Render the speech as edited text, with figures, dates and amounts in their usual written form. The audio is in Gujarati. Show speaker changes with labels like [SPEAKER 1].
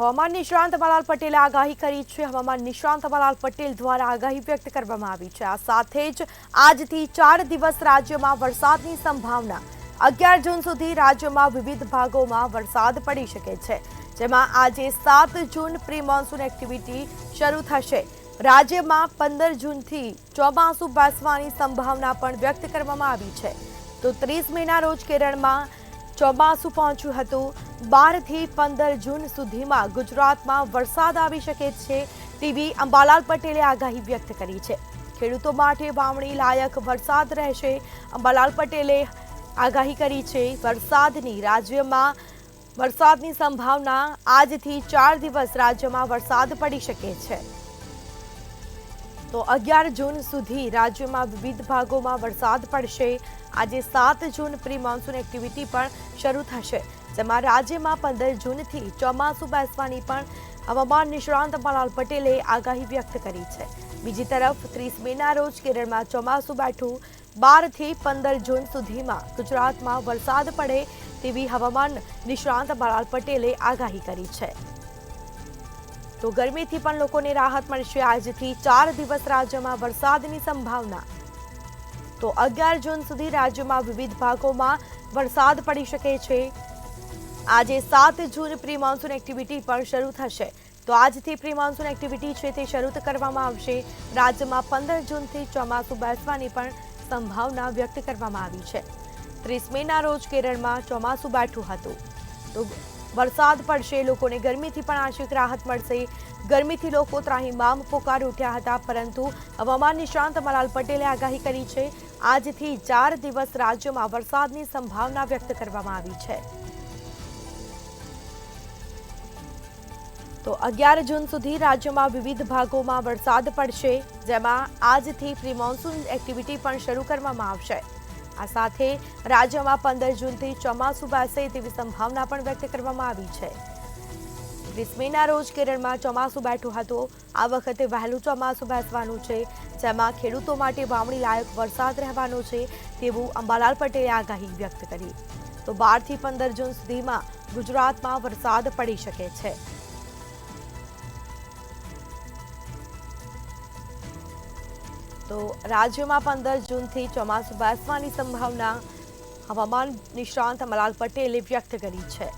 [SPEAKER 1] હવામાન નિષ્ણાંત અંબાલાલ પટેલે આગાહી કરી છે। હવામાન નિષ્ણાંત અંબાલાલ પટેલ દ્વારા આગાહી વ્યક્ત કરવામાં આવી છે। આ સાથે જ આજથી 4 દિવસ રાજ્યમાં વરસાદની સંભાવના। 11 જૂન સુધી રાજ્યમાં વિવિધ ભાગોમાં વરસાદ પડી શકે છે, જેમાં આજે 7 જૂન પ્રી મોન્સૂન એક્ટિવિટી શરૂ થશે। રાજ્યમાં 15 જૂનથી ચોમાસું બેસવાની સંભાવના પણ વ્યક્ત કરવામાં આવી છે। તો 30 મેના રોજ કેરળમાં ચોમાસું પહોંચ્યું હતું। 12 થી 15 જૂન સુધીમાં ગુજરાતમાં વરસાદ આવી શકે છે તેવી અંબાલાલ પટેલે આગાહી વ્યક્ત કરી છે। ખેડૂતો માટે વાવણી લાયક વરસાદ રહેશે। અંબાલાલ પટેલે આગાહી કરી છે વરસાદની। રાજ્યમાં વરસાદની સંભાવના। આજથી 4 દિવસ રાજ્યમાં વરસાદ પડી શકે છે। તો 11 જૂન સુધી રાજ્યમાં વિવિધ ભાગોમાં વરસાદ પડશે। આજે 7 જૂન પ્રી મોન્સૂન એક્ટિવિટી પણ શરૂ થશે, જેમાં રાજ્યમાં 15 જૂનથી ચોમાસું બેસવાની પણ હવામાન નિષ્ણાંત અંબાલાલ પટેલે આગાહી વ્યક્ત કરી છે। બીજી તરફ 30 મેના રોજ કેરળમાં ચોમાસું બેઠું। 12 થી 15 જૂન સુધીમાં ગુજરાતમાં વરસાદ પડે તેવી હવામાન નિષ્ણાંત અંબાલાલ પટેલે આગાહી કરી છે। તો ગરમીથી પણ લોકોને રાહત મળશે। આજથી 4 દિવસ રાજ્યમાં વરસાદની સંભાવના। તો 11 જૂન સુધી રાજ્યમાં વિવિધ ભાગોમાં વરસાદ પડી શકે છે। આજે 7 જૂન પ્રી મોન્સૂન એક્ટિવિટી પણ શરૂ થશે। તો આજથી પ્રી મોન્સૂન એક્ટિવિટી છે તે શરૂ કરવામાં આવશે। રાજ્યમાં 15 જૂનથી ચોમાસું બેસવાની પણ સંભાવના વ્યક્ત કરવામાં આવી છે। 30 મેના રોજ કેરળમાં ચોમાસું બેઠું હતું, તો વરસાદ પડશે। લોકોને ગરમીથી પણ આંશિક રાહત મળશે। ગરમીથી લોકો ત્રાહિમામ પોકારી ઉઠ્યા હતા, પરંતુ હવામાન નિષ્ણાંત અંબાલાલ પટેલે આગાહી કરી છે આજથી 4 દિવસ રાજ્યમાં વરસાદની સંભાવના વ્યક્ત કરવામાં આવી છે। તો 11 જૂન સુધી રાજ્યમાં વિવિધ ભાગોમાં વરસાદ પડશે, જેમાં આજથી પ્રી મોન્સૂન એક્ટિવિટી પણ શરૂ કરવામાં આવશે। આ સાથે રાજ્યમાં 15 જૂનથી ચોમાસું બેસે તેવી સંભાવના પણ વ્યક્ત કરવામાં આવી છે। 30 મેના રોજ કેરળમાં ચોમાસું બેઠું હતું। આ વખતે વહેલું ચોમાસું બેસવાનું છે, જેમાં ખેડૂતો માટે વાવણી લાયક વરસાદ રહેવાનો છે તેવું અંબાલાલ પટેલે આગાહી વ્યક્ત કરી। તો 12 થી 15 જૂન સુધીમાં ગુજરાતમાં વરસાદ પડી શકે છે। તો રાજ્યમાં 15 જૂનથી ચોમાસું બેસવાની સંભાવના હવામાન નિષ્ણાંત અંબાલાલ પટેલે વ્યક્ત કરી છે।